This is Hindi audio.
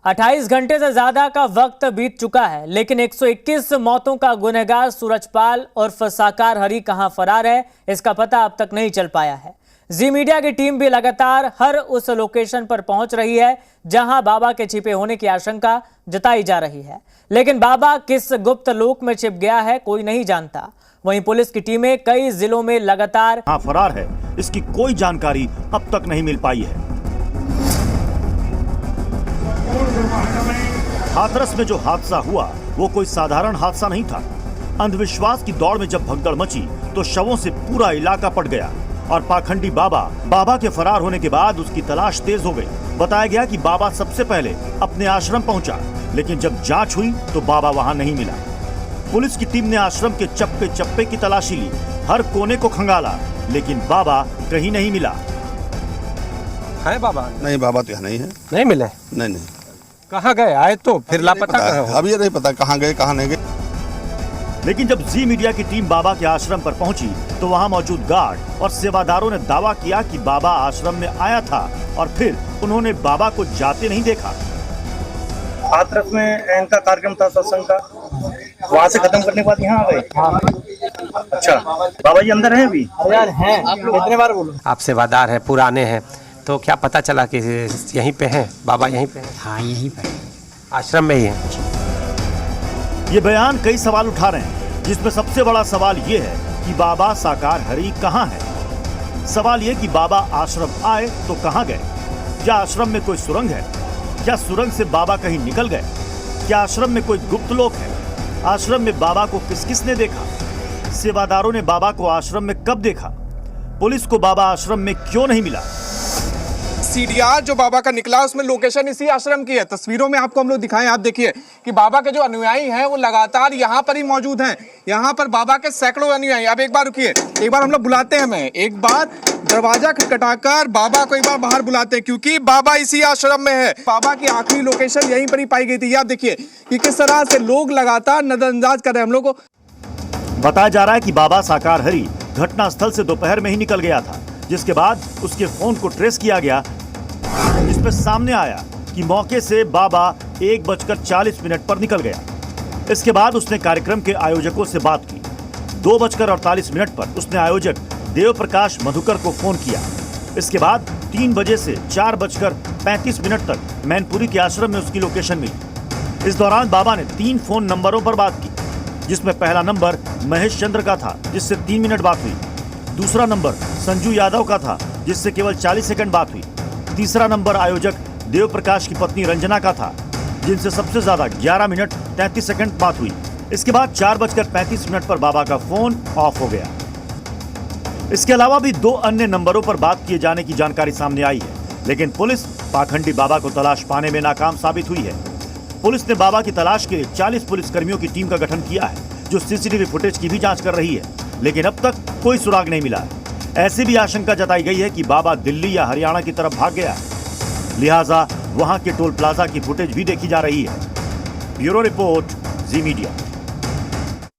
28 घंटे से ज्यादा का वक्त बीत चुका है, लेकिन 121 मौतों का गुनहगार सूरजपाल और साकार हरी कहां फरार है, इसका पता अब तक नहीं चल पाया है। जी मीडिया की टीम भी लगातार हर उस लोकेशन पर पहुंच रही है जहां बाबा के छिपे होने की आशंका जताई जा रही है, लेकिन बाबा किस गुप्त लोक में छिप गया है कोई नहीं जानता। वहीं पुलिस की टीमें कई जिलों में लगातार फरार है, इसकी कोई जानकारी अब तक नहीं मिल पाई है। हाथरस में जो हादसा हुआ वो कोई साधारण हादसा नहीं था। अंधविश्वास की दौड़ में जब भगदड़ मची तो शवों से पूरा इलाका पट गया और पाखंडी बाबा के फरार होने के बाद उसकी तलाश तेज हो गई। बताया गया कि बाबा सबसे पहले अपने आश्रम पहुंचा, लेकिन जब जांच हुई तो बाबा वहां नहीं मिला। पुलिस की टीम ने आश्रम के चप्पे चप्पे की तलाशी ली, हर कोने को खंगाला, लेकिन बाबा कहीं नहीं मिला। है बाबा? नहीं, बाबा तो यहाँ नहीं है। नहीं मिले? नहीं। कहाँ गए? आए तो फिर लापता कहाँ हो? अभी ये नहीं पता कहाँ गए कहाँ नहीं गए। लेकिन जब जी मीडिया की टीम बाबा के आश्रम पर पहुंची तो वहां मौजूद गार्ड और सेवादारों ने दावा किया कि बाबा आश्रम में आया था और फिर उन्होंने बाबा को जाते नहीं देखा। हाथरस में इनका कार्यक्रम था सत्संग का, वहाँ से खत्म करने के बाद यहाँ आ गए। अच्छा, बाबा जी अंदर हैं अभी? यार हैं, कितने बार बोलो। आप सेवादार हैं, पुराने हैं, तो क्या पता चला कि यहीं पे हैं बाबा? यहीं पे हैं? हाँ, यहीं पे आश्रम में ही है। ये बयान कई सवाल उठा रहे हैं, जिसमें सबसे बड़ा सवाल ये है कि बाबा साकार हरी कहाँ है। सवाल ये कि बाबा आश्रम आए तो कहाँ गए? क्या आश्रम में कोई सुरंग है? क्या सुरंग से बाबा कहीं निकल गए? क्या आश्रम में कोई गुप्त लोक है? आश्रम में बाबा को किस किस ने देखा? सेवादारों ने बाबा को आश्रम में कब देखा? पुलिस को बाबा आश्रम में क्यों नहीं मिला? सीडीआर जो बाबा का निकला उसमें लोकेशन इसी आश्रम की है। तस्वीरों में आपको हम लोग दिखाएं, आप देखिए कि बाबा के जो अनुयायी हैं वो लगातार यहाँ पर ही मौजूद हैं। यहाँ पर बाबा के सैकड़ों अनुयायी। अब एक बार रुकिए, एक बार हम लोग बुलाते हैं, मैं एक बार दरवाजा खटखटाकर बाबा को एक बार बाहर बुलाते हैं, क्योंकि बाबा इसी आश्रम में है। बाबा की आखिरी लोकेशन यहीं पर ही पाई गई थी। आप देखिए कि किस तरह से लोग लगातार नजरअंदाज कर रहे हैं हम लोग को। बताया जा रहा है कि बाबा साकार हरी घटना स्थल से दोपहर में ही निकल गया था, जिसके बाद उसके फोन को ट्रेस किया गया, जिसमें सामने आया कि मौके से बाबा 1:40 पर निकल गया। इसके बाद उसने कार्यक्रम के आयोजकों से बात की। 2:48 पर उसने आयोजक देव प्रकाश मधुकर को फोन किया। इसके बाद 3 बजे से 4:35 तक मैनपुरी के आश्रम में उसकी लोकेशन मिली। इस दौरान बाबा ने 3 फोन नंबरों पर बात की, जिसमें पहला नंबर महेश चंद्र का था, जिससे 3 मिनट बात हुई। दूसरा नंबर संजू यादव का था, जिससे केवल 40 सेकंड बात हुई। तीसरा नंबर आयोजक देव प्रकाश की पत्नी रंजना का था, जिनसे सबसे ज्यादा 11 मिनट 33 सेकंड बात हुई। इसके बाद 4:35 पर बाबा का फोन ऑफ हो गया। इसके अलावा भी 2 अन्य नंबरों पर बात किए जाने की जानकारी सामने आई है, लेकिन पुलिस पाखंडी बाबा को तलाश पाने में नाकाम साबित हुई है। पुलिस ने बाबा की तलाश के लिए 40 पुलिसकर्मियों की टीम का गठन किया है, जो सीसीटीवी फुटेज की भी जांच कर रही है, लेकिन अब तक कोई सुराग नहीं मिला है। ऐसी भी आशंका जताई गई है कि बाबा दिल्ली या हरियाणा की तरफ भाग गया, लिहाजा वहां के टोल प्लाजा की फुटेज भी देखी जा रही है। ब्यूरो रिपोर्ट, जी मीडिया।